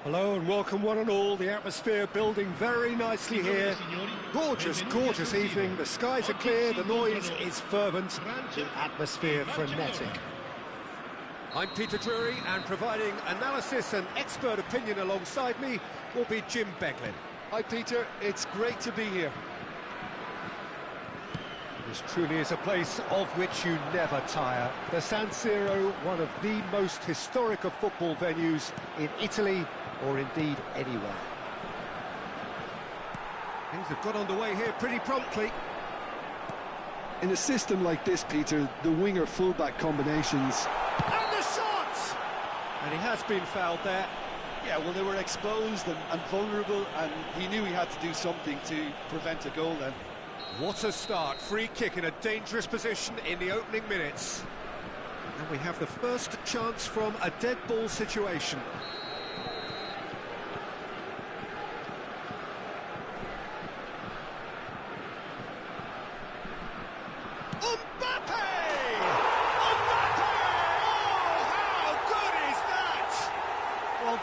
Hello and welcome one and all. The atmosphere building very nicely here. Gorgeous, gorgeous evening. The skies are clear, the noise is fervent, the atmosphere frenetic. I'm Peter Drury, and providing analysis and expert opinion alongside me will be Jim Beglin. Hi Peter, it's great to be here. This truly is a place of which you never tire. The San Siro, one of the most historic of football venues in Italy, or indeed anywhere. Things have got underway here pretty promptly. In a system like this, Peter, the winger-fullback combinations... And the shot! And he has been fouled there. Yeah, well, they were exposed and vulnerable, and he knew he had to do something to prevent a goal then. What a start. Free kick in a dangerous position in the opening minutes. And we have the first chance from a dead ball situation.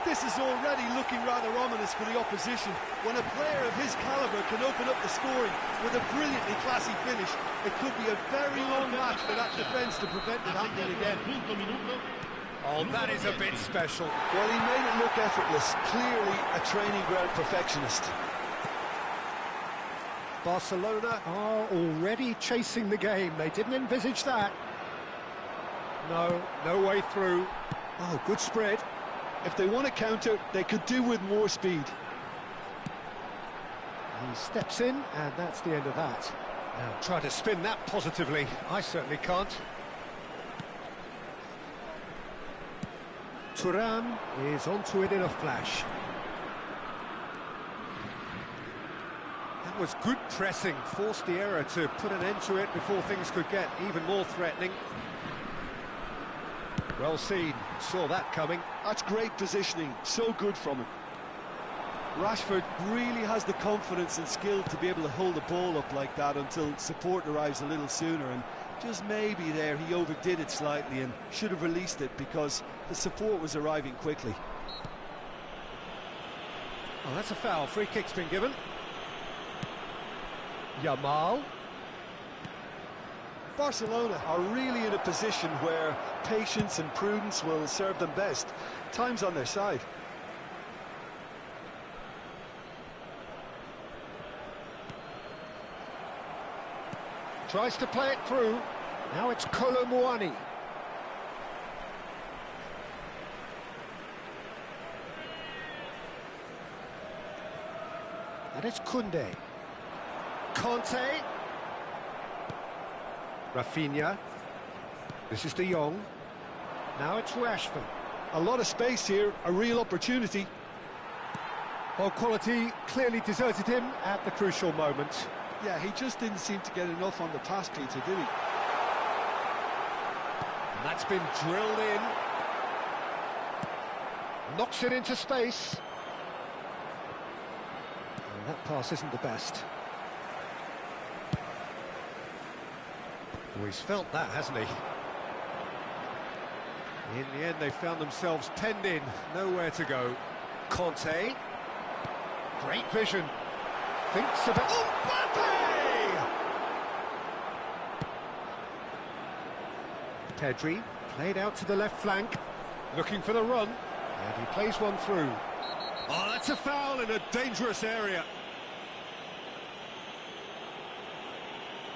This is already looking rather ominous for the opposition. When a player of his calibre can open up the scoring with a brilliantly classy finish, it could be a very long match for that defence to prevent it happening again. Oh, that is a bit special. Well, he made it look effortless. Clearly a training ground perfectionist. Barcelona are already chasing the game. They didn't envisage that. No way through. Oh, good spread. If they want to counter, they could do with more speed. He steps in, and that's the end of that. Now, try to spin that positively. I certainly can't. Thuram is onto it in a flash. That was good pressing, forced the error to put an end to it before things could get even more threatening. Well seen, saw that coming. That's great positioning, so good from him. Rashford really has the confidence and skill to be able to hold the ball up like that until support arrives a little sooner, and just maybe there he overdid it slightly and should have released it because the support was arriving quickly. Oh, that's a foul. Free kick's been given. Yamal. Barcelona are really in a position where patience and prudence will serve them best. Time's on their side. Tries to play it through. Now it's Kolo Muani. And it's Koundé. Conte. Rafinha. This is De Jong. Now it's Rashford. A lot of space here, a real opportunity. Well, quality clearly deserted him at the crucial moment. Yeah, he just didn't seem to get enough on the pass, Peter, did he? And that's been drilled in. Knocks it into space. And that pass isn't the best. Well, he's felt that, hasn't he? In the end, they found themselves penned in, nowhere to go. Conte. Great vision. Thinks about... Mbappe! Pedri, played out to the left flank, looking for the run, and he plays one through. Oh, that's a foul in a dangerous area.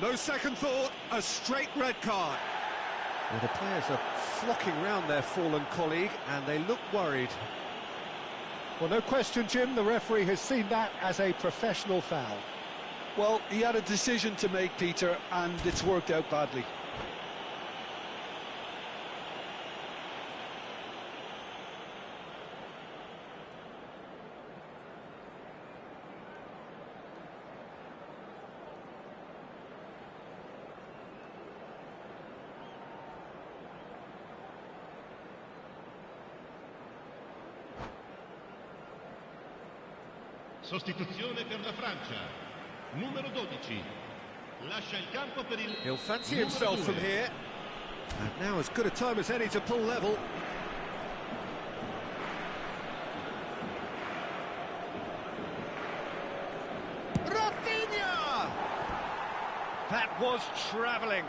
No second thought, a straight red card. Well, the players are flocking round their fallen colleague, and they look worried. Well, no question, Jim, the referee has seen that as a professional foul. Well, he had a decision to make, Peter, and it's worked out badly. Sostituzione per la Francia. Numero 12. Lascia il campo per il... He'll fancy himself from here. And now as good a time as any to pull level. That was travelling.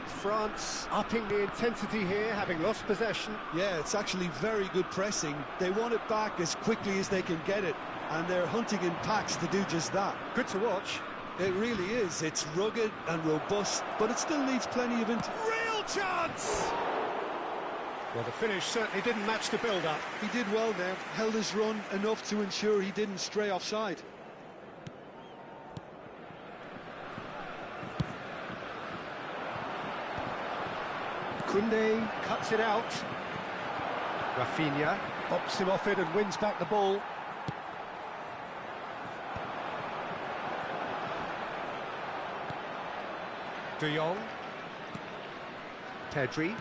France upping the intensity here, having lost possession. Yeah, it's actually very good pressing. They want it back as quickly as they can get it, and they're hunting in packs to do just that. Good to watch. It really is. It's rugged and robust, but it still needs plenty of Real chance! Well, the finish certainly didn't match the build-up. He did well there, held his run enough to ensure he didn't stray offside. Koundé cuts it out. Rafinha hops him off it and wins back the ball. De Jong. Pedri.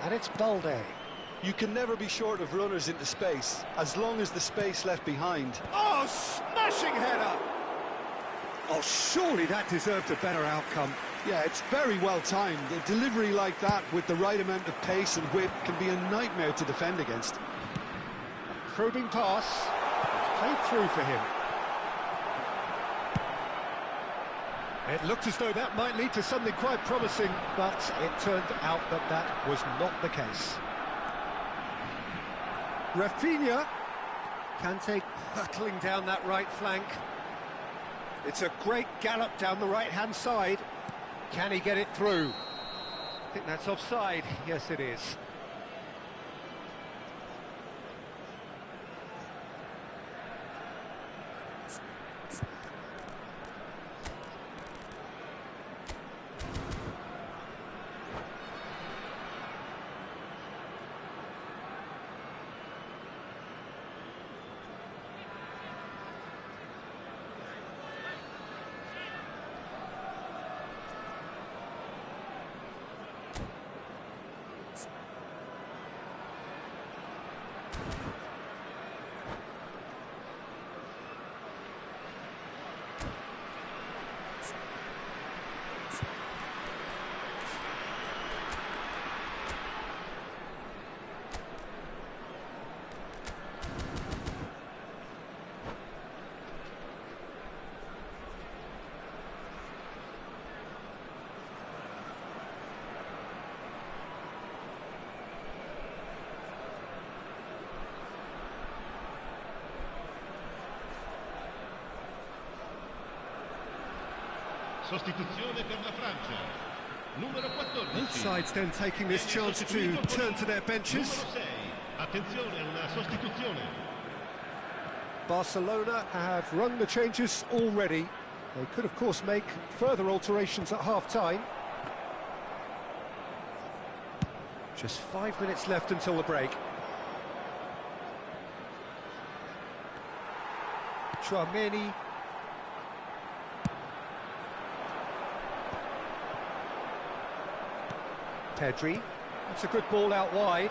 And it's Balde. You can never be short of runners into space, as long as the space left behind. Oh, smashing header! Oh, surely that deserved a better outcome. Yeah, it's very well timed. A delivery like that with the right amount of pace and whip can be a nightmare to defend against. Probing pass. It's played through for him. It looked as though that might lead to something quite promising, but it turned out that that was not the case. Rafinha. Kante hurtling down that right flank. It's a great gallop down the right-hand side. Can he get it through? I think that's offside. Yes, it is. Sostituzione per la Francia. Numero 14. Both sides then taking this chance to turn to their benches. Numero 6. Attenzione, una sostituzione. Barcelona have run the changes already. They could, of course, make further alterations at half-time. Just 5 minutes left until the break. Chouameni. Pedri. That's a good ball out wide.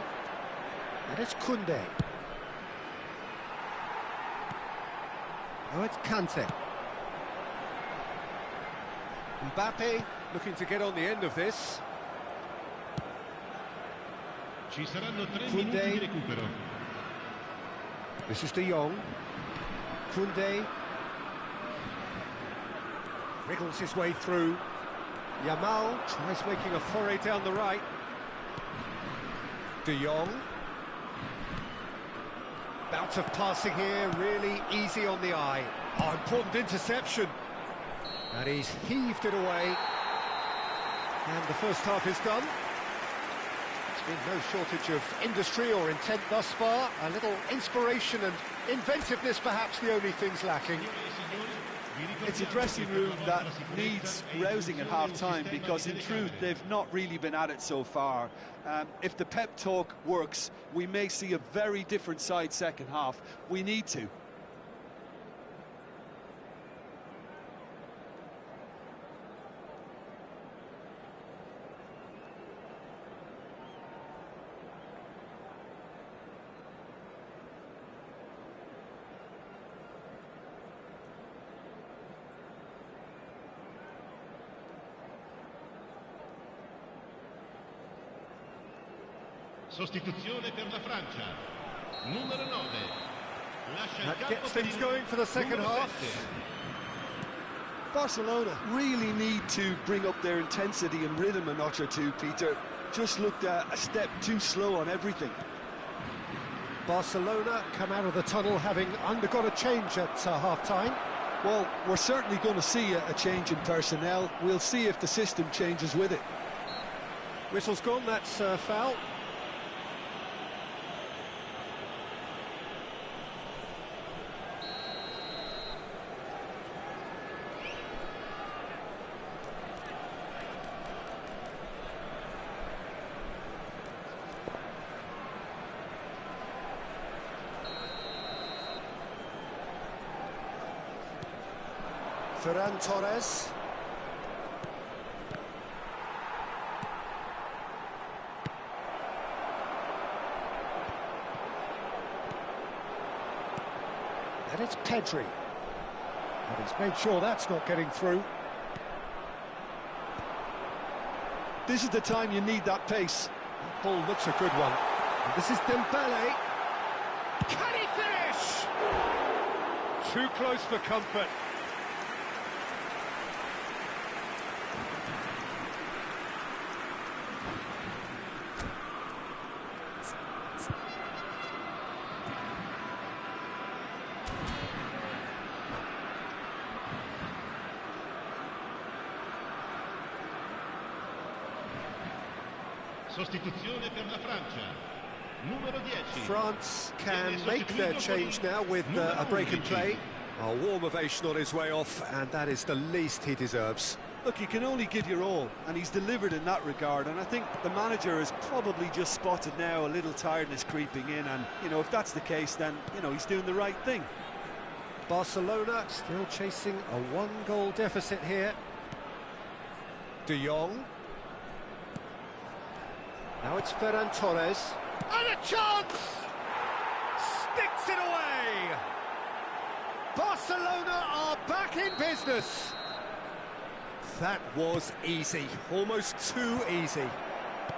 And it's Koundé. Now it's Kante. Mbappe looking to get on the end of this. Ci saranno 3 Koundé. minuti di recupero. This is De Jong. Koundé. Wriggles his way through. Yamal tries making a foray down the right. De Jong. Bout of passing here, really easy on the eye. Oh, important interception. And he's heaved it away. And the first half is done. There's been no shortage of industry or intent thus far. A little inspiration and inventiveness, perhaps the only things lacking. It's a dressing room that needs rousing at half-time because, in truth, they've not really been at it so far. If the pep talk works, we may see a very different side second half. We need to. Sostituzione per la Francia. Numero 9. Lascia il That campo gets per things il going for the second numero half. 7. Barcelona really need to bring up their intensity and rhythm a notch or two, Peter. Just looked a step too slow on everything. Barcelona come out of the tunnel having undergone a change at half-time. Well, we're certainly going to see a change in personnel. We'll see if the system changes with it. Whistle's gone, that's foul. Ferran Torres. And it's Pedri. And he's made sure that's not getting through. This is the time you need that pace. That ball looks a good one. And this is Dembele. Can he finish? Too close for comfort. Sostituzione per la Francia. Numero 10. France can make their change now with a break in play. A warm ovation on his way off, and that is the least he deserves. Look, you can only give your all, and he's delivered in that regard, and I think the manager has probably just spotted now a little tiredness creeping in, and, you know, if that's the case, then, you know, he's doing the right thing. Barcelona still chasing a one-goal deficit here. De Jong. Now it's Ferran Torres. And a chance! Sticks it away! Barcelona are back in business. That was easy, almost too easy.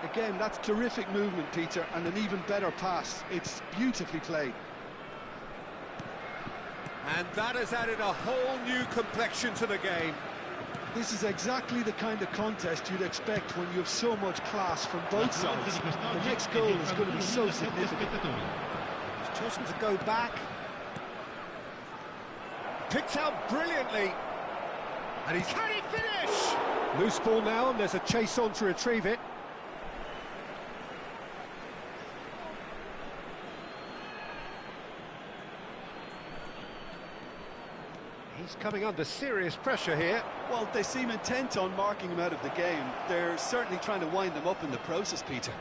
Again, that's terrific movement, Peter, and an even better pass. It's beautifully played. And that has added a whole new complexion to the game. This is exactly the kind of contest you'd expect when you have so much class from both sides. The next goal is going to be so significant. He's chosen to go back. Picked out brilliantly. And he's... Can he finish? Loose ball now, and there's a chase on to retrieve it. He's coming under serious pressure here. Well, they seem intent on marking him out of the game. They're certainly trying to wind them up in the process, Peter.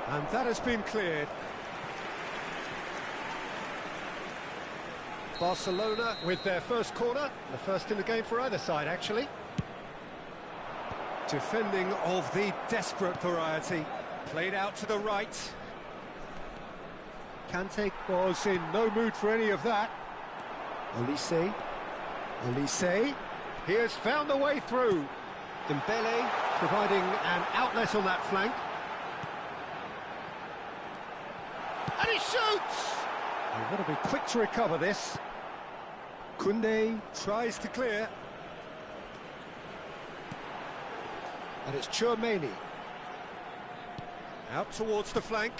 And that has been cleared. Barcelona with their first corner, the first in the game for either side, actually. Defending of the desperate variety, played out to the right. Kante was in no mood for any of that. Olise, he has found the way through. Dembele providing an outlet on that flank. And he shoots! They've got to be quick to recover this. Koundé tries to clear. And it's Tchouaméni. Out towards the flank.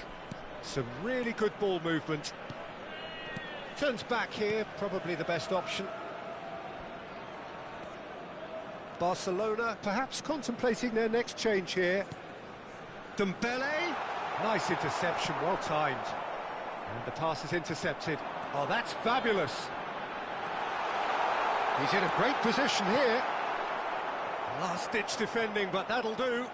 Some really good ball movement. Turns back here, probably the best option. Barcelona perhaps contemplating their next change here. Dembele, nice interception, well timed. And the pass is intercepted. Oh, that's fabulous. He's in a great position here. Last-ditch defending, but that'll do.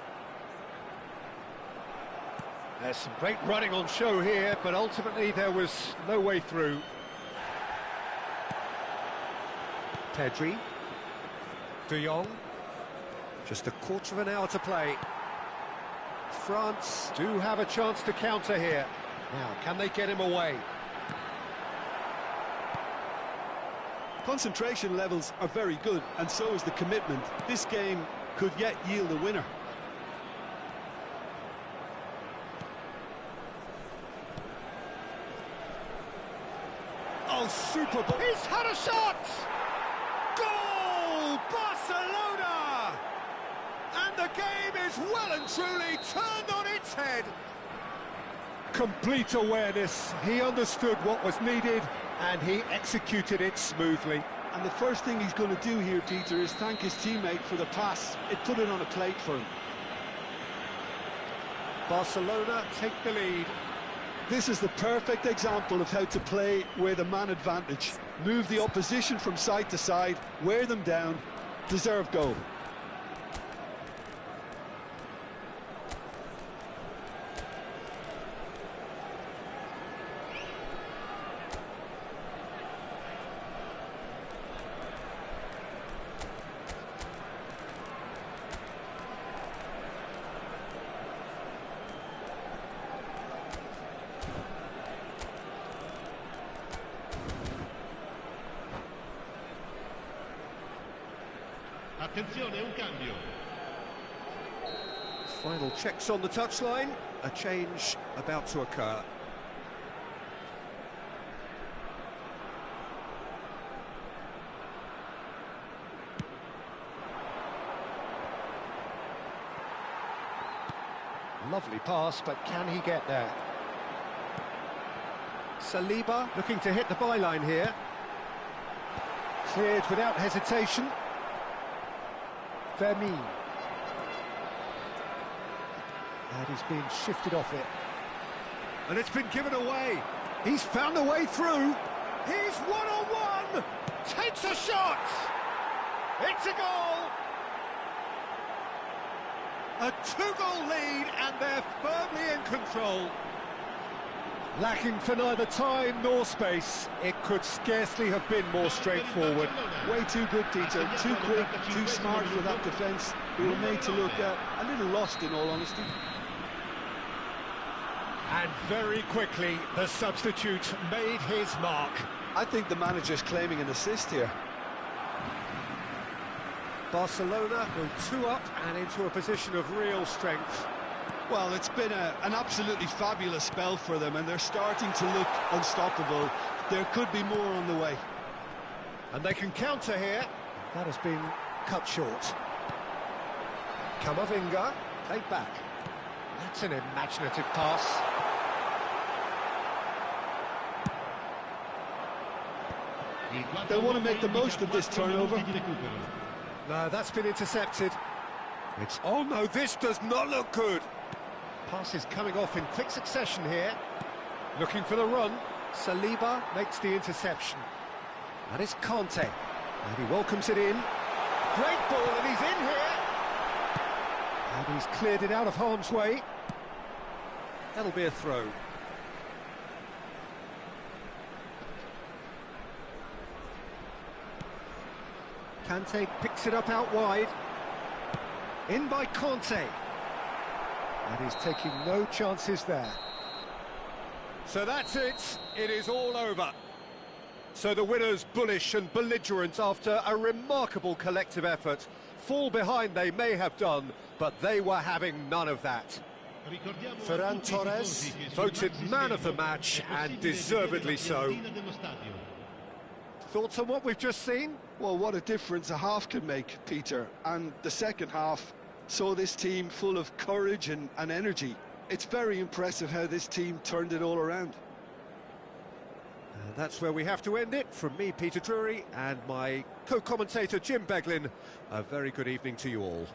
There's some great running on show here, but ultimately there was no way through. Pedri. De Jong. Just a quarter of an hour to play. France do have a chance to counter here. Now, can they get him away? Concentration levels are very good, and so is the commitment. This game could yet yield a winner. Oh, super ball. He's had a shot! Goal! Barcelona! And the game is well and truly turned on its head. Complete awareness. He understood what was needed, and he executed it smoothly. And the first thing he's going to do here, Peter, is thank his teammate for the pass. It put it on a plate for him. Barcelona take the lead. This is the perfect example of how to play with a man advantage. Move the opposition from side to side, wear them down, deserve goal. Attenzione, un cambio. Final checks on the touchline. A change about to occur. Lovely pass, but can he get there? Saliba looking to hit the byline here. Cleared without hesitation. Vermeer. And he's been shifted off it. And it's been given away. He's found a way through. He's one-on-one. Takes a shot. It's a goal. A two-goal lead, and they're firmly in control. Lacking for neither time nor space, it could scarcely have been more straightforward. Way too good, Peter. Too quick, too smart for that defence. We were made to look a little lost, in all honesty. And very quickly, the substitute made his mark. I think the manager's claiming an assist here. Barcelona go 2 up and into a position of real strength. Well, it's been an absolutely fabulous spell for them, and they're starting to look unstoppable. There could be more on the way. And they can counter here. That has been cut short. Camavinga, played back. That's an imaginative pass. They'll want to make the most of this turnover. No, that's been intercepted. It's... Oh no, this does not look good. Passes coming off in quick succession here. Looking for the run. Saliba makes the interception. That is Conte. And he welcomes it in. Great ball, and he's in here. And he's cleared it out of harm's way. That'll be a throw. Kante picks it up out wide. In by Conte. And he's taking no chances there. So that's it. It is all over. So the winners, bullish and belligerent after a remarkable collective effort. Fall behind they may have done, but they were having none of that. Ferran Torres voted man of the match, and deservedly so. Thoughts on what we've just seen? Well, what a difference a half can make, Peter. And the second half saw this team full of courage and energy. It's very impressive how this team turned it all around. And that's where we have to end it. From me, Peter Drury, and my co-commentator, Jim Beglin, a very good evening to you all.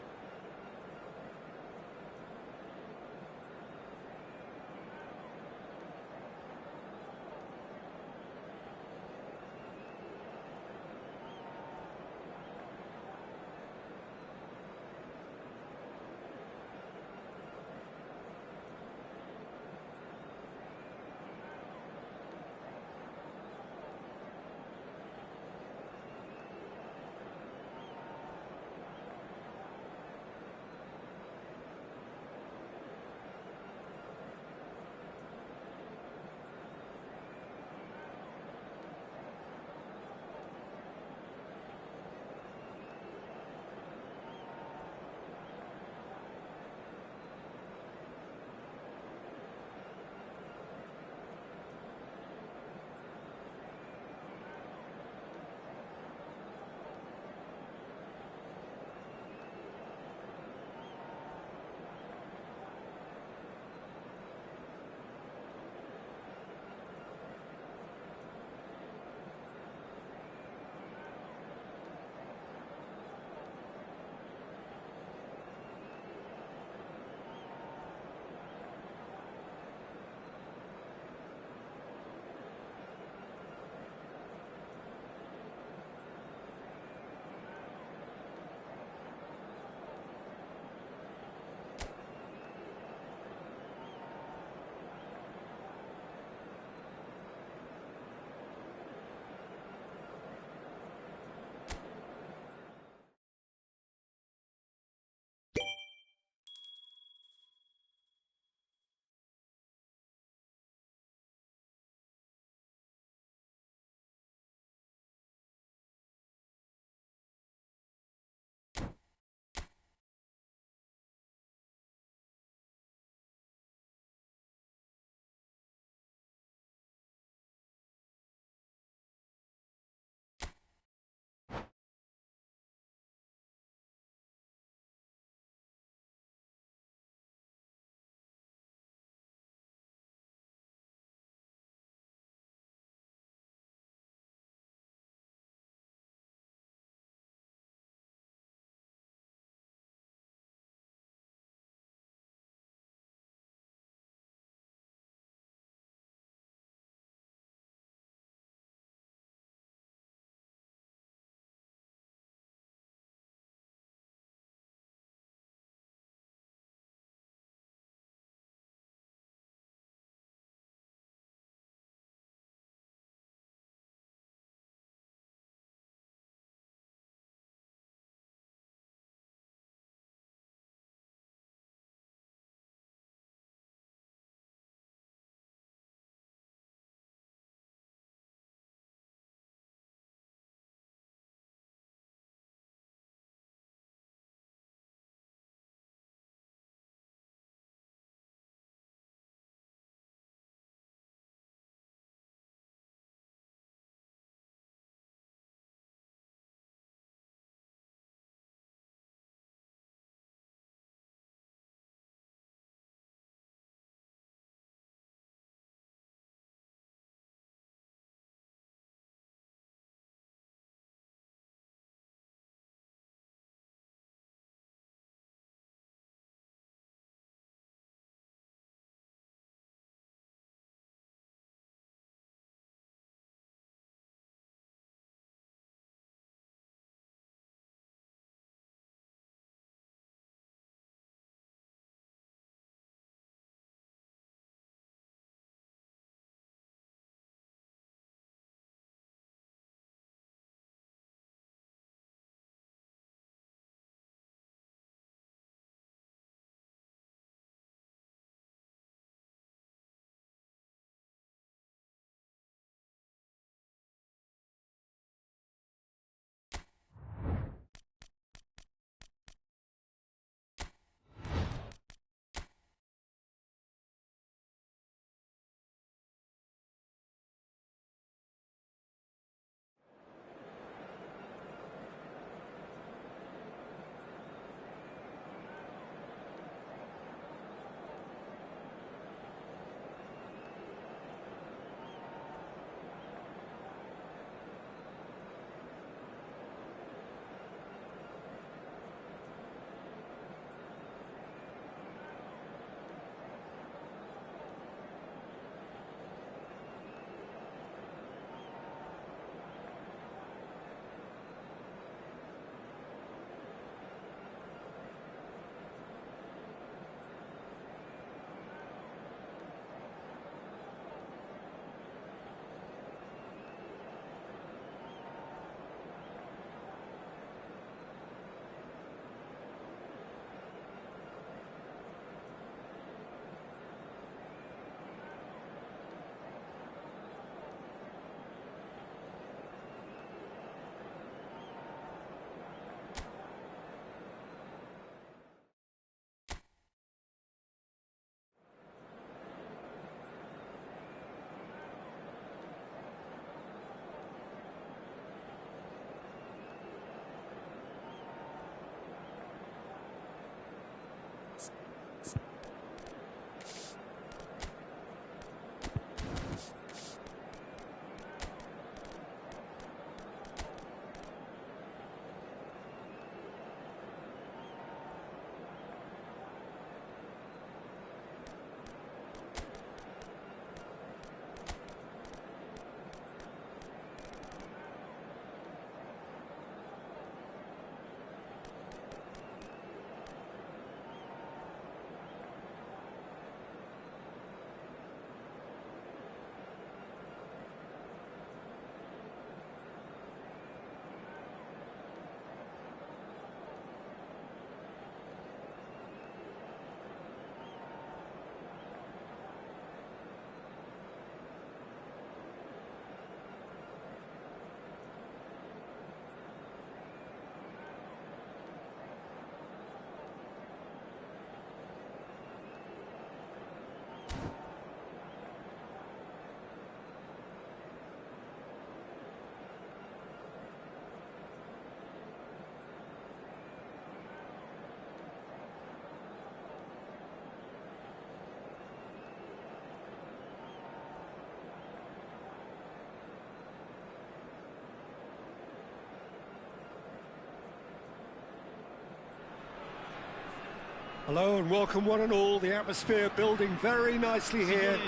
Hello and welcome one and all. The atmosphere building very nicely here.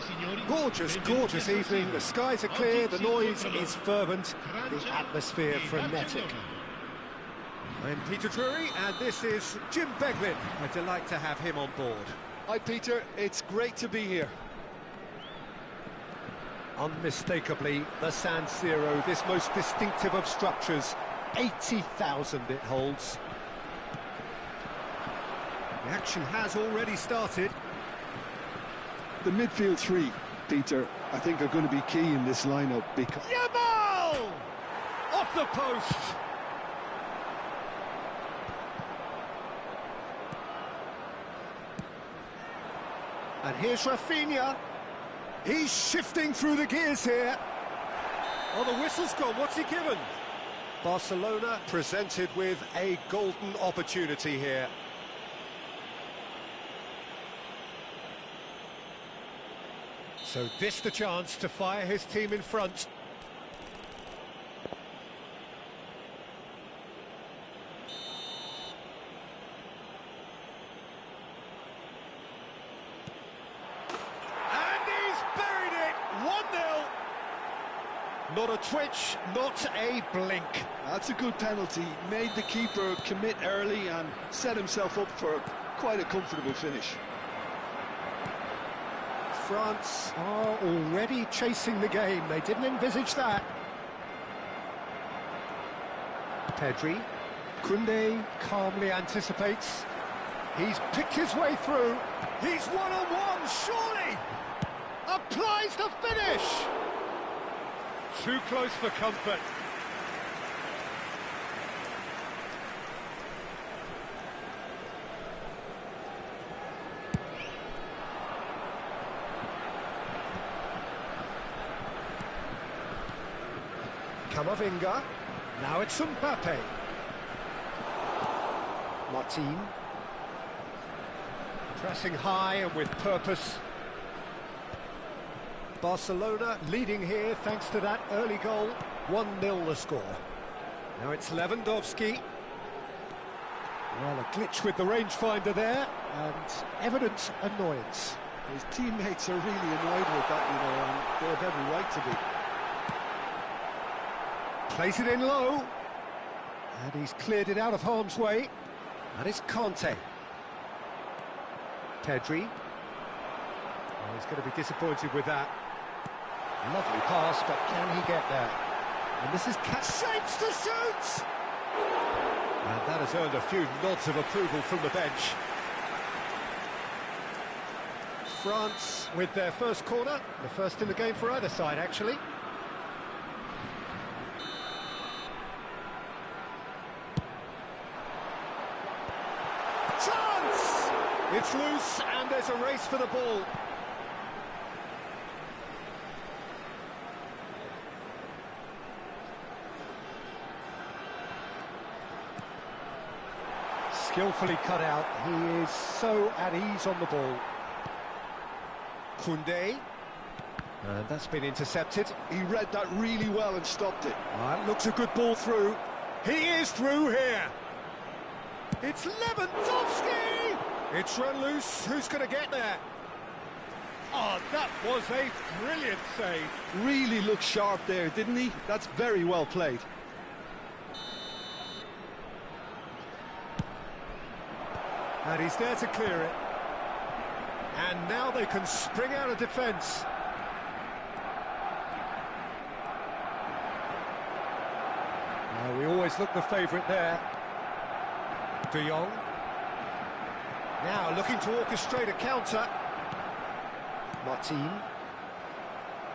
Gorgeous, gorgeous evening. The skies are clear, the noise is fervent, the atmosphere frenetic. I'm Peter Drury and this is Jim Beglin. A delight to have him on board. Hi Peter, it's great to be here. Unmistakably the San Siro, this most distinctive of structures. 80,000 it holds. The action has already started. The midfield three, Peter, I think are going to be key in this lineup because... Yamal! Off the post! And here's Rafinha. He's shifting through the gears here. Oh, the whistle's gone. What's he given? Barcelona presented with a golden opportunity here. So this the chance to fire his team in front. And he's buried it! 1-0. Not a twitch, not a blink. That's a good penalty. Made the keeper commit early and set himself up for quite a comfortable finish. France are already chasing the game. They didn't envisage that. Pedri. Koundé calmly anticipates. He's picked his way through. He's one-on-one, surely! Applies the finish! Too close for comfort. Camavinga, now it's Mbappe. Martin. Pressing high and with purpose. Barcelona leading here thanks to that early goal. 1-0 the score. Now it's Lewandowski. Well, a glitch with the rangefinder there, and evident annoyance. His teammates are really annoyed with that, you know, and they have every right to be. Plays it in low, and he's cleared it out of harm's way. That is Conte. Pedri. Oh, he's going to be disappointed with that. Lovely pass, but can he get there? And this is shapes to shoot! And that has earned a few nods of approval from the bench. France with their first corner, the first in the game for either side, actually. Chance! It's loose and there's a race for the ball. Skillfully cut out. He is so at ease on the ball. Koundé. And that's been intercepted. He read that really well and stopped it. That looks a good ball through. He is through here. It's Lewandowski! It's run loose. Who's going to get there? Oh, that was a brilliant save. Really looked sharp there, didn't he? That's very well played. And he's there to clear it. And now they can spring out of defence. We always look the favourite there. De Jong. Now looking to orchestrate a counter. Martin.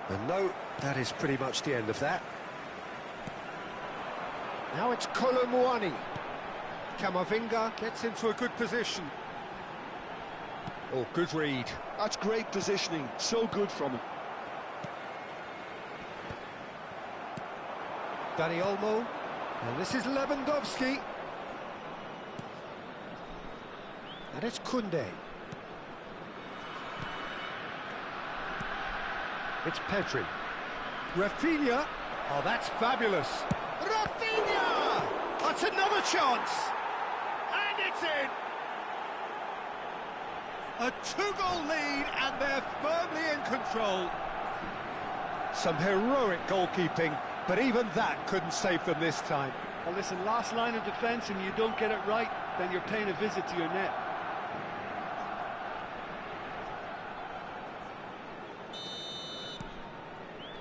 And no, that is pretty much the end of that. Now it's Colomouani. Camavinga gets into a good position. Oh, good read. That's great positioning, so good from him. Dani Olmo, and this is Lewandowski. And it's Koundé. It's Pedri. Rafinha. Oh, that's fabulous. Rafinha! That's another chance. And it's in. A two-goal lead, and they're firmly in control. Some heroic goalkeeping, but even that couldn't save them this time. Well, listen, last line of defence, and you don't get it right, then you're paying a visit to your net.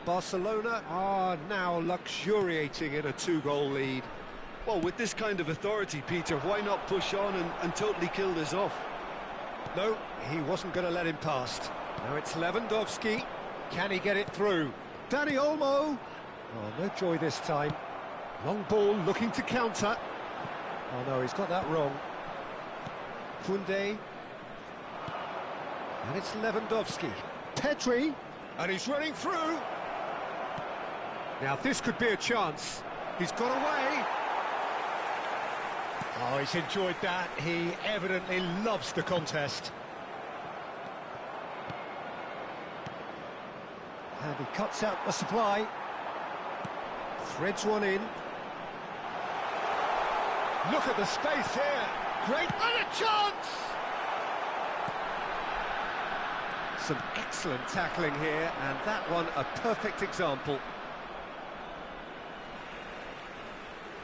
Barcelona are now luxuriating in a two-goal lead. Well, with this kind of authority, Peter, why not push on and totally kill this off? No, he wasn't going to let him past. Now it's Lewandowski. Can he get it through? Dani Olmo. Oh, no joy this time. Long ball looking to counter. Oh no, he's got that wrong. Koundé. And it's Lewandowski. Pedri. And he's running through. Now this could be a chance. He's got away. Oh, he's enjoyed that. He evidently loves the contest. And he cuts out the supply. Threads one in. Look at the space here. Great, and a chance! Some excellent tackling here, and that one a perfect example.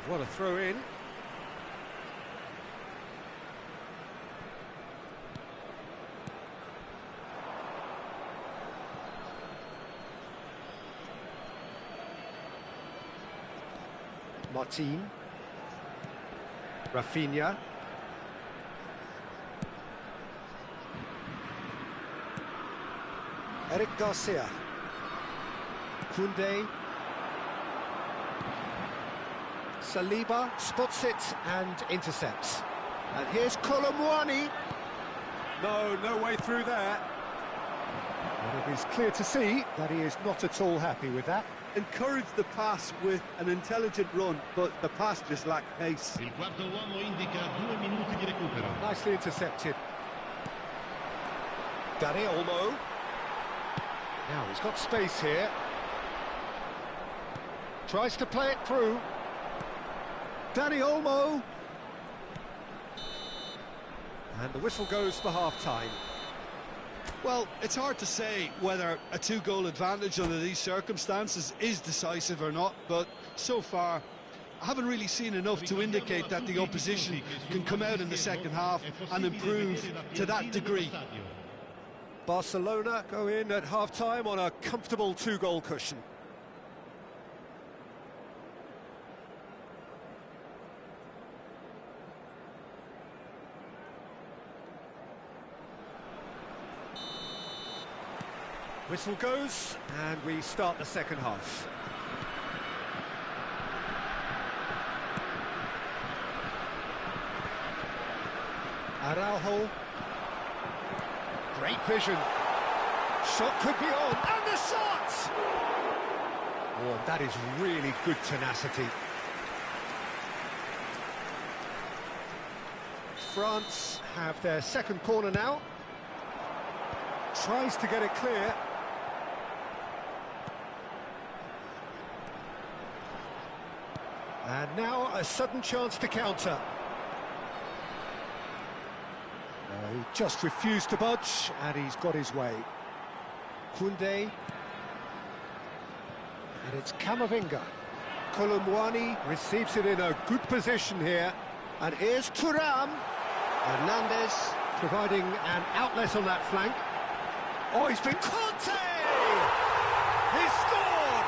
What a throw in. Martin. Rafinha. Eric Garcia. Koundé. Saliba spots it and intercepts. And here's Colomwani. No way through there. And it is clear to see that he is not at all happy with that. Encouraged the pass with an intelligent run, but the pass just lacked pace. Il quarto uomo indica 2 minuti di recupero. Nicely intercepted. Dani Olmo. Now he's got space here. Tries to play it through. Dani Olmo. And the whistle goes for half-time. Well, it's hard to say whether a two-goal advantage under these circumstances is decisive or not, but so far I haven't really seen enough to indicate that the opposition can come out in the second half and improve to that degree. Barcelona go in at half-time on a comfortable two-goal cushion. Whistle goes, and we start the second half. Araujo. Great vision. Shot could be on, and the shot! Oh, that is really good tenacity. France have their second corner now. Tries to get it clear. And now a sudden chance to counter. He just refused to budge, and he's got his way. Koundé. And it's Camavinga. Colomwani receives it in a good position here. And here's Thuram. Hernandez providing an outlet on that flank. Oh, he's been... Conte! He scored!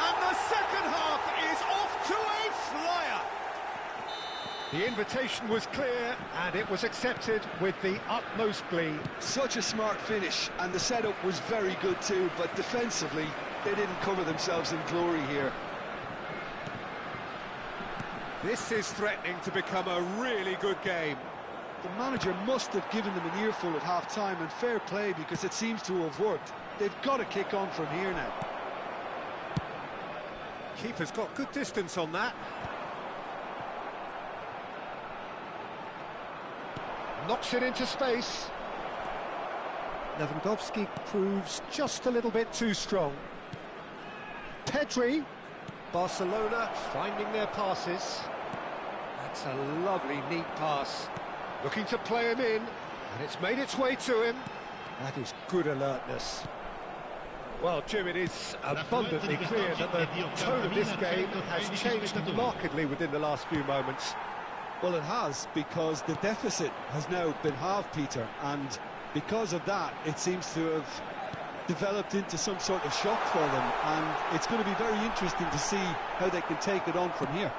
And the second half is off to a flyer. The invitation was clear, and it was accepted with the utmost glee. Such a smart finish, and the setup was very good too, but defensively, they didn't cover themselves in glory here. This is threatening to become a really good game. The manager must have given them an earful at half-time, and fair play, because it seems to have worked. They've got to kick on from here now. Keeper's got good distance on that. Knocks it into space. Lewandowski proves just a little bit too strong. Pedri. Barcelona finding their passes. That's a lovely, neat pass. Looking to play him in. And it's made its way to him. That is good alertness. Well, Jim, it is abundantly clear that the tone of this game has changed markedly within the last few moments. Well, it has, because the deficit has now been halved, Peter, and because of that, it seems to have developed into some sort of shock for them, and it's going to be very interesting to see how they can take it on from here.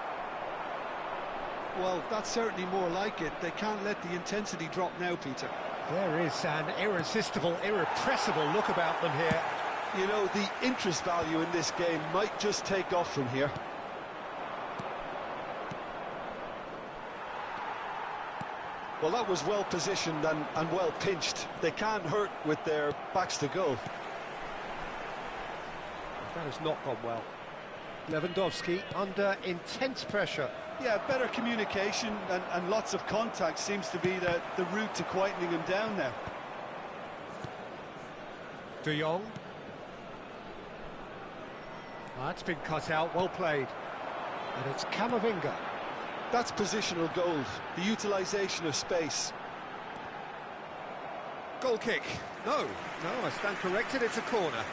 Well, that's certainly more like it. They can't let the intensity drop now, Peter. There is an irresistible, irrepressible look about them here. You know, the interest value in this game might just take off from here. Well, that was well positioned and well pinched. They can't hurt with their backs to goal. That has not gone well. Lewandowski under intense pressure. Yeah, better communication and lots of contact seems to be the route to quietening him down now. De Jong. That's been cut out, well played. And it's Camavinga. That's positional gold, the utilisation of space. Goal kick. No, I stand corrected, it's a corner.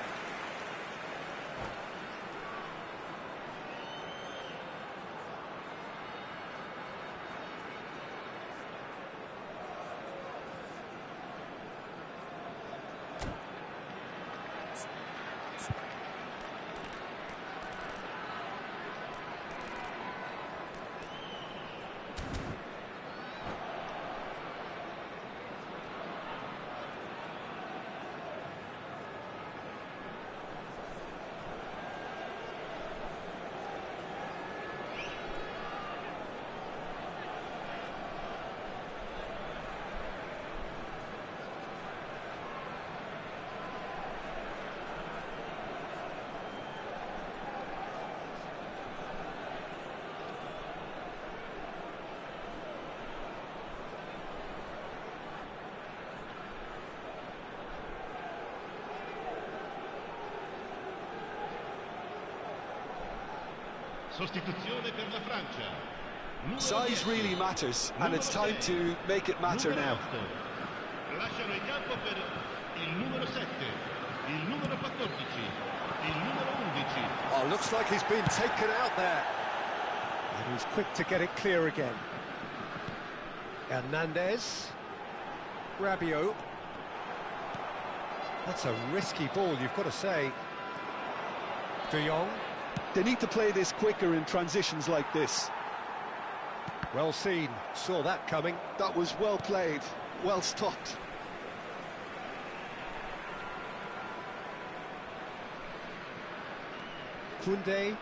Sostituzione per la Francia. Size really matters, and it's time to make it matter now. Lasciano il campo per il numero 7, il numero 14, il numero 11. Oh, looks like he's been taken out there. And he's quick to get it clear again. Hernandez. Rabiot. That's a risky ball, you've got to say. De Jong. They need to play this quicker in transitions like this. Well seen, saw that coming. That was well played, well stopped. Koundé.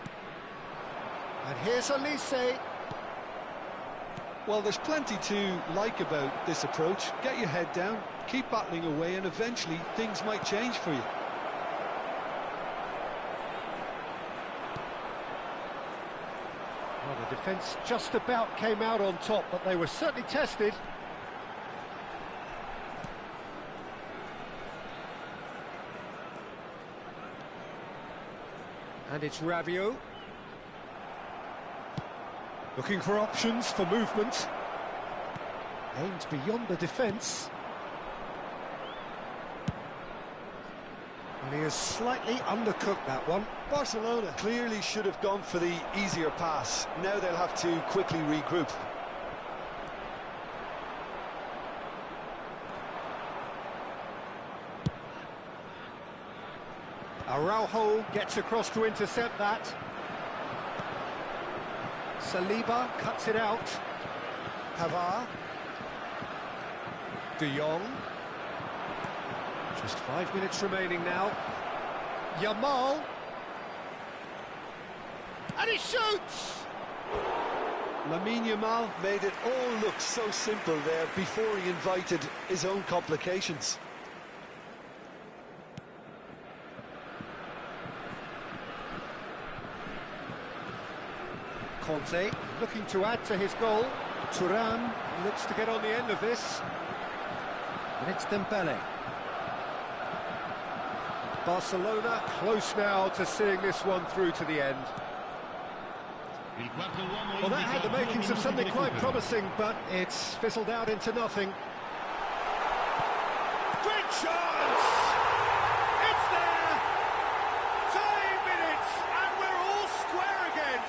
And here's Olise. Well, there's plenty to like about this approach. Get your head down, keep battling away, and eventually things might change for you. Well, the defence just about came out on top, but they were certainly tested. And it's Rabiot. Looking for options for movement. Aimed beyond the defence. And he has slightly undercooked that one. Barcelona clearly should have gone for the easier pass. Now they'll have to quickly regroup. Araujo gets across to intercept that. Saliba cuts it out. Pavard. De Jong. Just 5 minutes remaining now. Yamal. And he shoots! Lamine Yamal made it all look so simple there before he invited his own complications. Conte looking to add to his goal. Thuram looks to get on the end of this. And it's Dembele. Barcelona close now to seeing this one through to the end. Well, that had the makings of something quite promising, but it's fizzled out into nothing. chance! It's there! Time minutes, and we're all square again!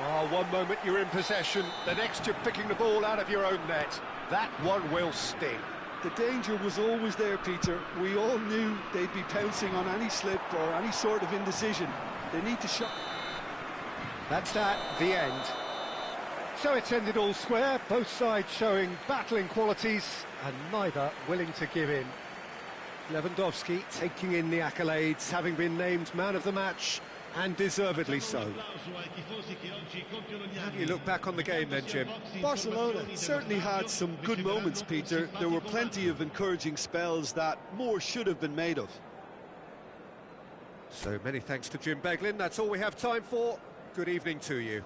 Oh, one moment you're in possession, the next you're picking the ball out of your own net. That one will sting. The danger was always there, Peter. We all knew they'd be pouncing on any slip or any sort of indecision. They need to shot. That's that, the end. So it's ended all square, both sides showing battling qualities and neither willing to give in. Lewandowski taking in the accolades, having been named man of the match, and deservedly so. How do you look back on the game then, Jim? Barcelona certainly had some good moments, Peter. There were plenty of encouraging spells that more should have been made of. So many thanks to Jim Beglin. That's all we have time for. Good evening to you.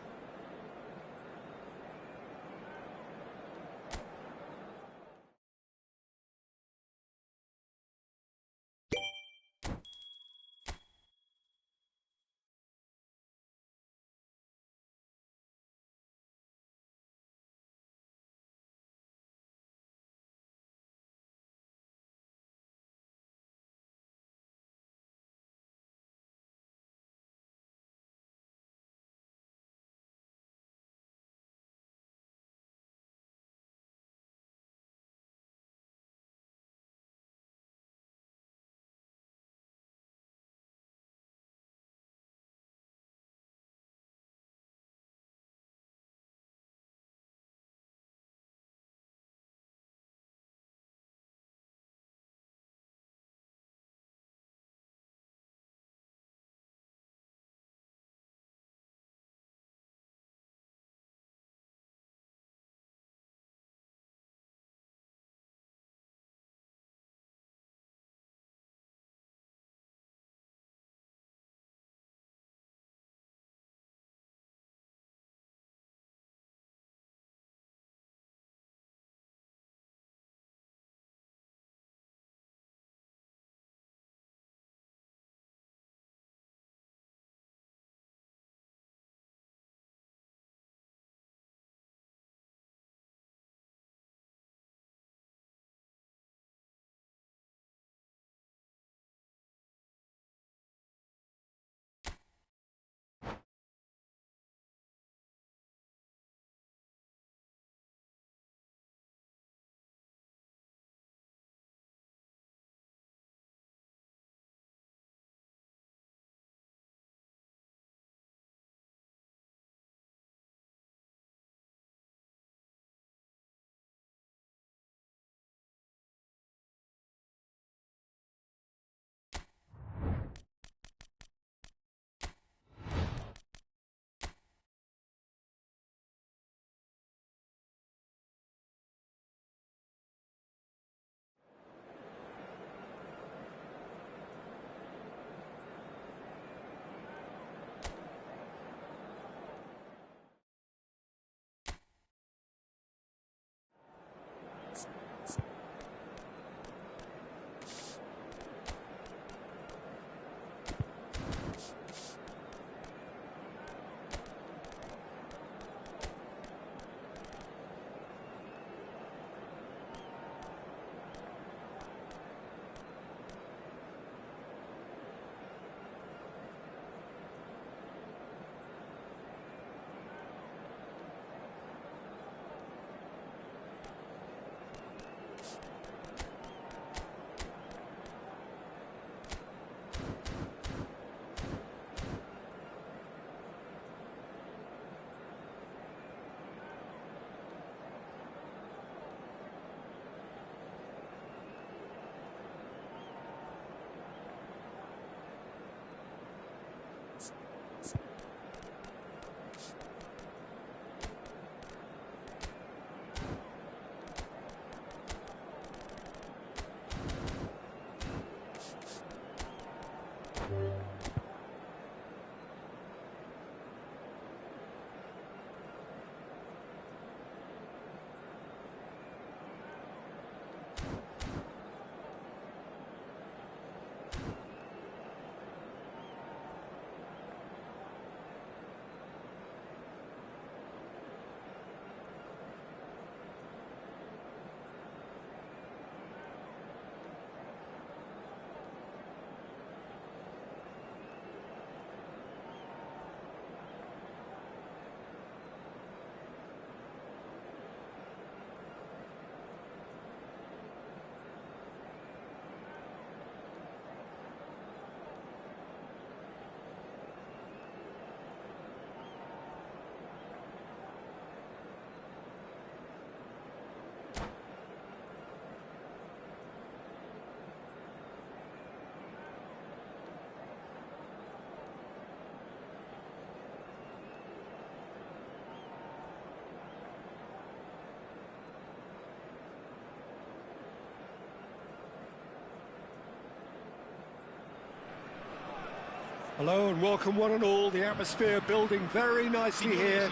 Hello and welcome one and all. The atmosphere building very nicely here.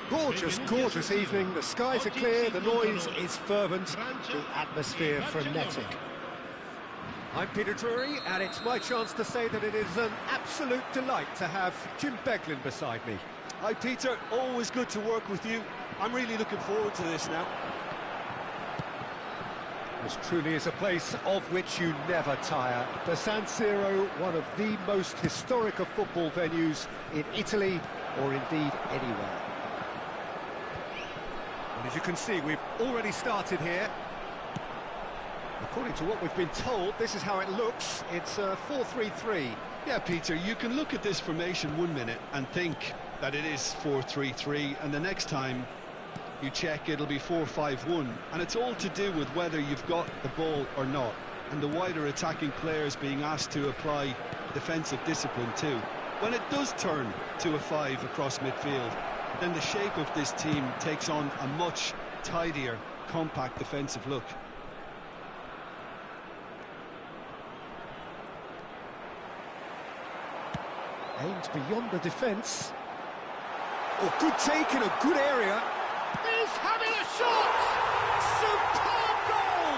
Gorgeous, gorgeous evening. The skies are clear, the noise is fervent, the atmosphere frenetic. I'm Peter Drury, and it's my chance to say that it is an absolute delight to have Jim Beglin beside me. Hi Peter, always good to work with you. I'm really looking forward to this now. This truly is a place of which you never tire. The San Siro, one of the most historic of football venues in Italy, or indeed anywhere. And as you can see, we've already started here. According to what we've been told, this is how it looks. It's a 4-3-3. Yeah, Peter, you can look at this formation 1 minute and think that it is 4-3-3, and the next time you check, it'll be 4-5-1, and it's all to do with whether you've got the ball or not, and the wider attacking players being asked to apply defensive discipline too. When it does turn to a 5 across midfield, then the shape of this team takes on a much tidier, compact defensive look. Aims beyond the defence. Oh, good take in a good area. He's having a shot! Superb goal!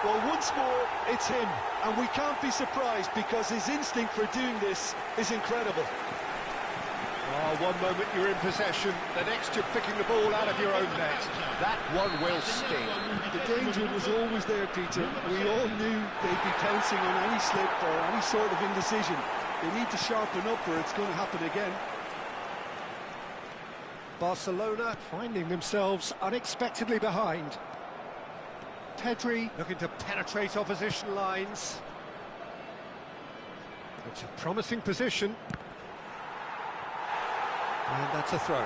Well, once more, it's him, and we can't be surprised because his instinct for doing this is incredible. Oh, one moment you're in possession, the next you're picking the ball out of your own net. That one will sting. The danger was always there, Peter. We all knew they'd be pouncing on any slip or any sort of indecision. They need to sharpen up or it's going to happen again. Barcelona finding themselves unexpectedly behind. Pedri looking to penetrate opposition lines. It's a promising position. And that's a throw.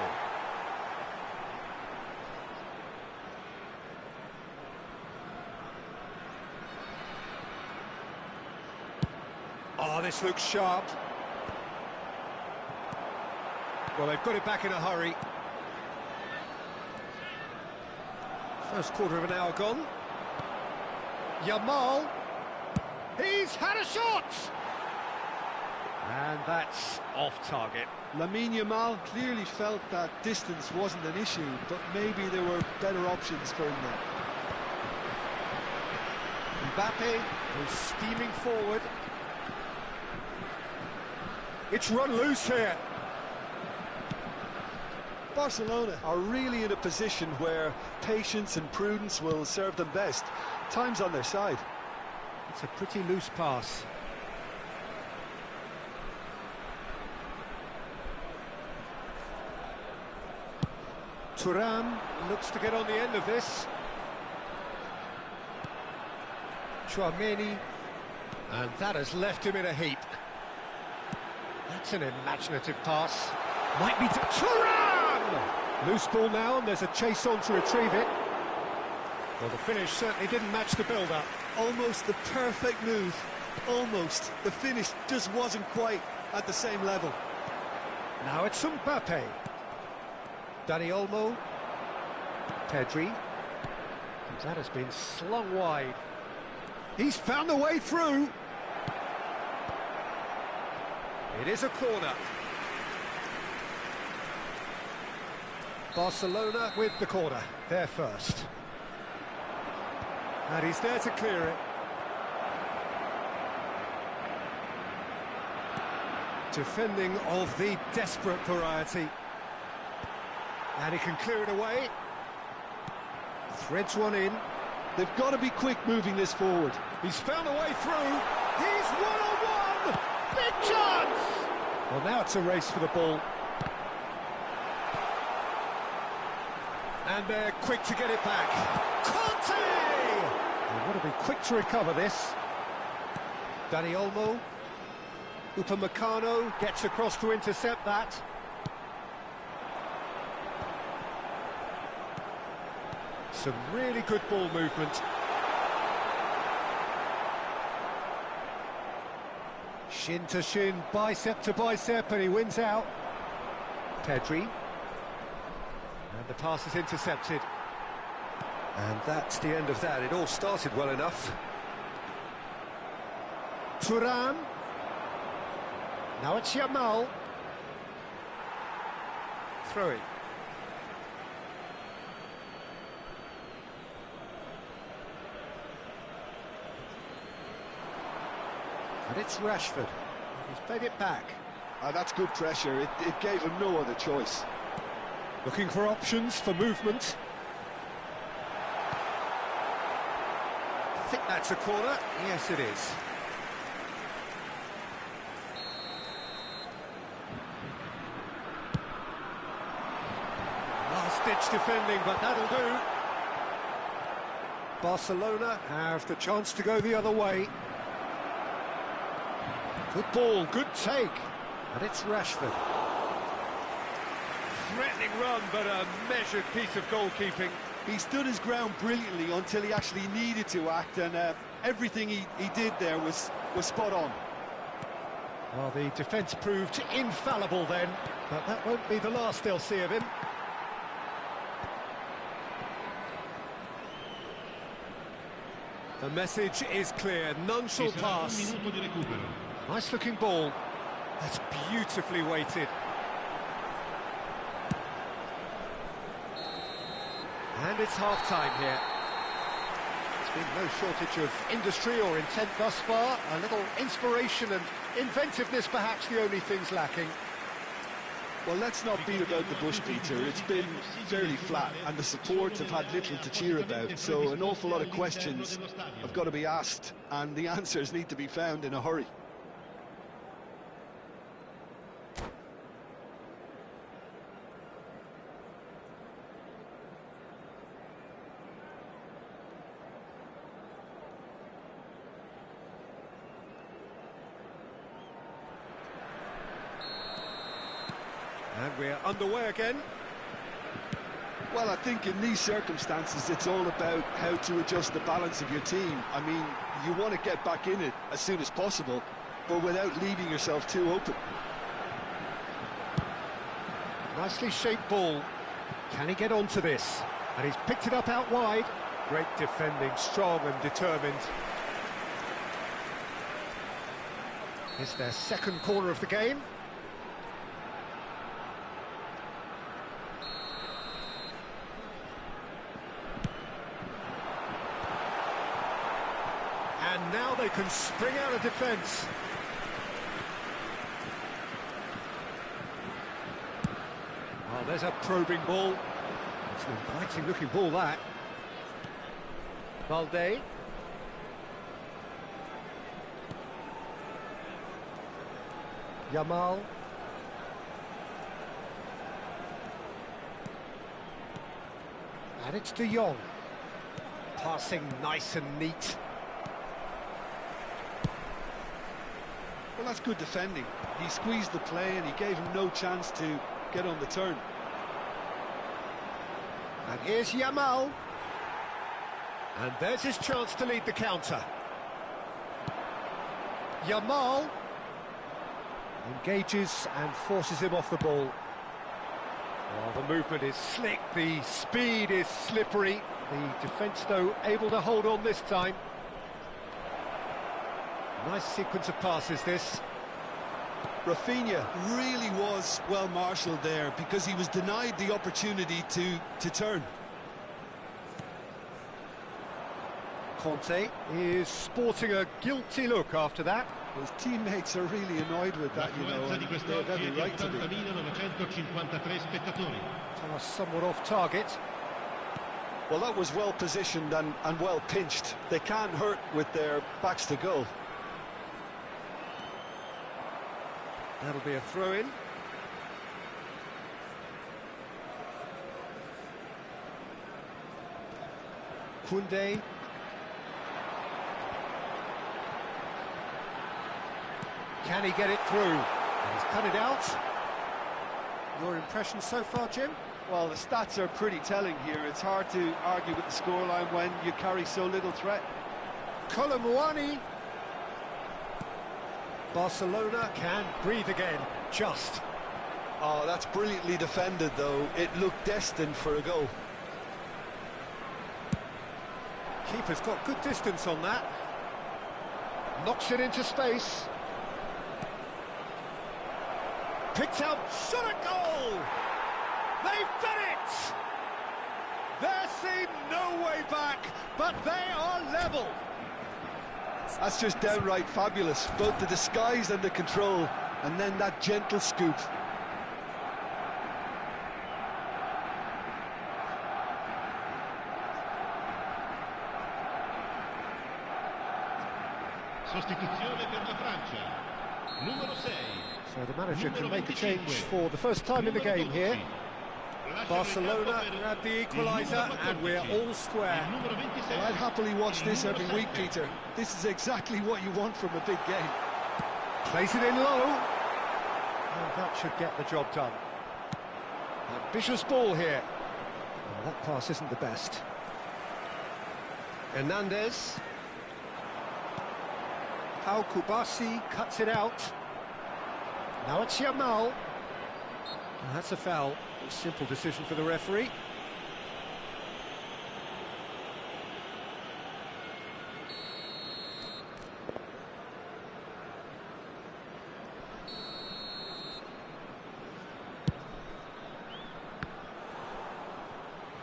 Oh, this looks sharp. Well, they've got it back in a hurry. First quarter of an hour gone. Yamal. He's had a shot! And that's off target. Lamine Yamal clearly felt that distance wasn't an issue, but maybe there were better options for him there. Mbappe is steaming forward. It's run loose here. Barcelona are really in a position where patience and prudence will serve them best. Time's on their side. It's a pretty loose pass. Thuram looks to get on the end of this. Tchouaméni, and that has left him in a heap. That's an imaginative pass. Might be to Thuram! Loose ball now, and there's a chase on to retrieve it. Well, the finish certainly didn't match the build-up. Almost the perfect move. Almost. The finish just wasn't quite at the same level. Now it's Mbappe. Dani Olmo. Pedri. And that has been slung wide. He's found a way through. It is a corner. Barcelona with the corner, they're first. And he's there to clear it. Defending of the desperate variety. And he can clear it away. Threads one in. They've got to be quick moving this forward. He's found a way through. He's one-on-one! Big chance! Well, now it's a race for the ball. And they're quick to get it back. Conte! They want to be quick to recover this. Dani Olmo. Upamecano gets across to intercept that. Some really good ball movement. Shin to shin, bicep to bicep, and he wins out. Pedri. And the pass is intercepted. And that's the end of that. It all started well enough. Thuram. Now it's Yamal. Throw it. And it's Rashford. He's played it back. That's good pressure. It gave him no other choice. Looking for options for movement. I think that's a corner. Yes, it is. Last-ditch defending, but that'll do. Barcelona have the chance to go the other way. Good ball, good take. And it's Rashford. Threatening run, but a measured piece of goalkeeping. He stood his ground brilliantly until he actually needed to act, and everything he did there was spot on. Well, the defence proved infallible then, but that won't be the last they'll see of him. The message is clear, none shall pass. Nice looking ball. That's beautifully weighted. And it's half-time here. There's been no shortage of industry or intent thus far. A little inspiration and inventiveness perhaps the only things lacking. Well, let's not beat about the bush, Peter. It's been fairly flat, and the support have had little to cheer about. So an awful lot of questions have got to be asked, and the answers need to be found in a hurry. And we're underway again. Well, I think in these circumstances, it's all about how to adjust the balance of your team. I mean, you want to get back in it as soon as possible, but without leaving yourself too open. Nicely shaped ball. Can he get onto this? And he's picked it up out wide. Great defending, strong and determined. It's their second corner of the game. And now they can spring out of defence. Oh, there's a probing ball. It's an inviting looking ball, that. Valde. Yamal. And it's De Jong. Passing nice and neat. Well, that's good defending. He squeezed the play and he gave him no chance to get on the turn. And here's Yamal. And there's his chance to lead the counter. Yamal engages and forces him off the ball. Oh, the movement is slick, the speed is slippery. The defence, though, able to hold on this time. Nice sequence of passes, this. Rafinha really was well marshalled there because he was denied the opportunity to turn. Conte is sporting a guilty look after that. His teammates are really annoyed with that, you know, and they have every right to be. Pass somewhat off target. Well, that was well positioned and well pinched. They can't hurt with their backs to goal. That'll be a throw-in. Koundé. Can he get it through? And he's cut it out. Your impression so far, Jim? Well, the stats are pretty telling here. It's hard to argue with the scoreline when you carry so little threat. Colomwani. Barcelona can breathe again, just. Oh, that's brilliantly defended, though. It looked destined for a goal. Keeper's got good distance on that. Knocks it into space. picked out, shot a goal! They've done it! There seemed no way back, but they are level. That's just downright fabulous, both the disguise and the control, and then that gentle scoop. Sostituzione per la Francia. Numero 6. So the manager can make a change for the first time in the game here. Barcelona grab the equaliser and we're all square. Well, I'd happily watch this every week, Peter. This is exactly what you want from a big game. Plays it in low. And that should get the job done. Ambitious ball here. Oh, that pass isn't the best. Hernandez. Pau Kubasi cuts it out. Now it's Yamal. And that's a foul. A simple decision for the referee.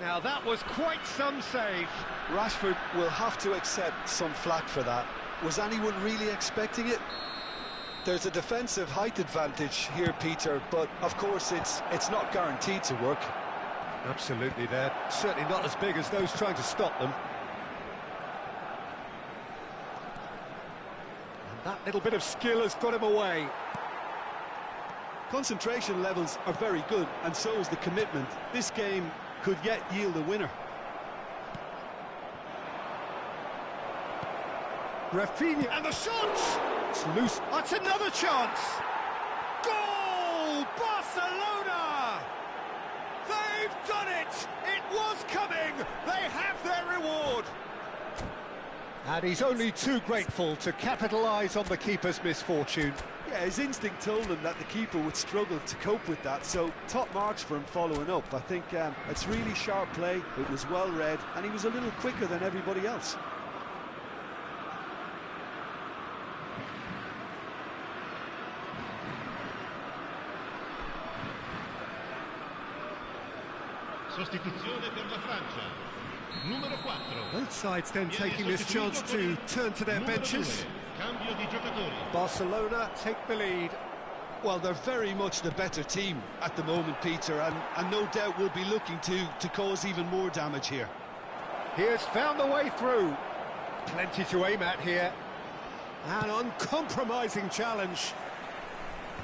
Now that was quite some save. Rashford will have to accept some flack for that. Was anyone really expecting it? There's a defensive height advantage here, Peter, but of course it's not guaranteed to work. Absolutely, they're certainly not as big as those trying to stop them. And that little bit of skill has got him away. Concentration levels are very good, and so is the commitment. This game could yet yield a winner. Rafinha, and the shot! It's loose. That's another chance! Goal! Barcelona! They've done it! It was coming! They have their reward! And he's only too grateful to capitalise on the keeper's misfortune. Yeah, his instinct told him that the keeper would struggle to cope with that, so top marks for him following up. I think it's really sharp play, it was well read, and he was a little quicker than everybody else. Sostituzione per la Francia. Numero 4. Both sides then taking this chance to turn to their benches. Cambio di giocatori. Barcelona take the lead. Well, they're very much the better team at the moment, Peter, and no doubt will be looking to cause even more damage here. He has found the way through. Plenty to aim at here. An uncompromising challenge.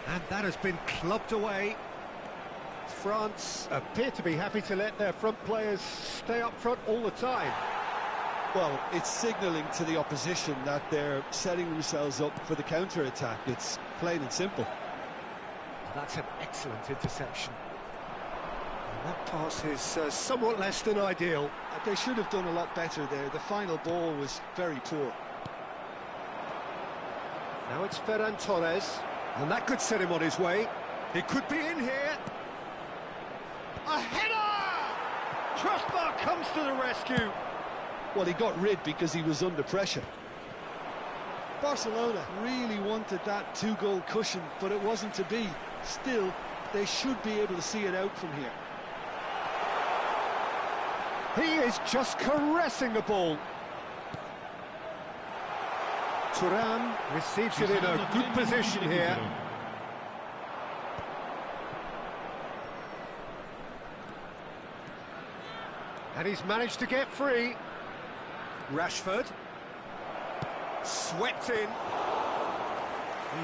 And that has been clubbed away. France appear to be happy to let their front players stay up front all the time. Well, it's signalling to the opposition that they're setting themselves up for the counter-attack. It's plain and simple. That's an excellent interception. And that pass is somewhat less than ideal. They should have done a lot better there. The final ball was very poor. Now it's Ferran Torres, and that could set him on his way. He could be in here. A header! Crossbar comes to the rescue. Well, he got rid because he was under pressure. Barcelona really wanted that two-goal cushion, but it wasn't to be. Still, they should be able to see it out from here. He is just caressing the ball. Thuram receives it in a good position here. And he's managed to get free. Rashford. Swept in.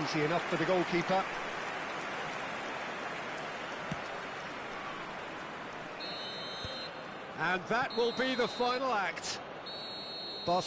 Easy enough for the goalkeeper. And that will be the final act. Barcelona.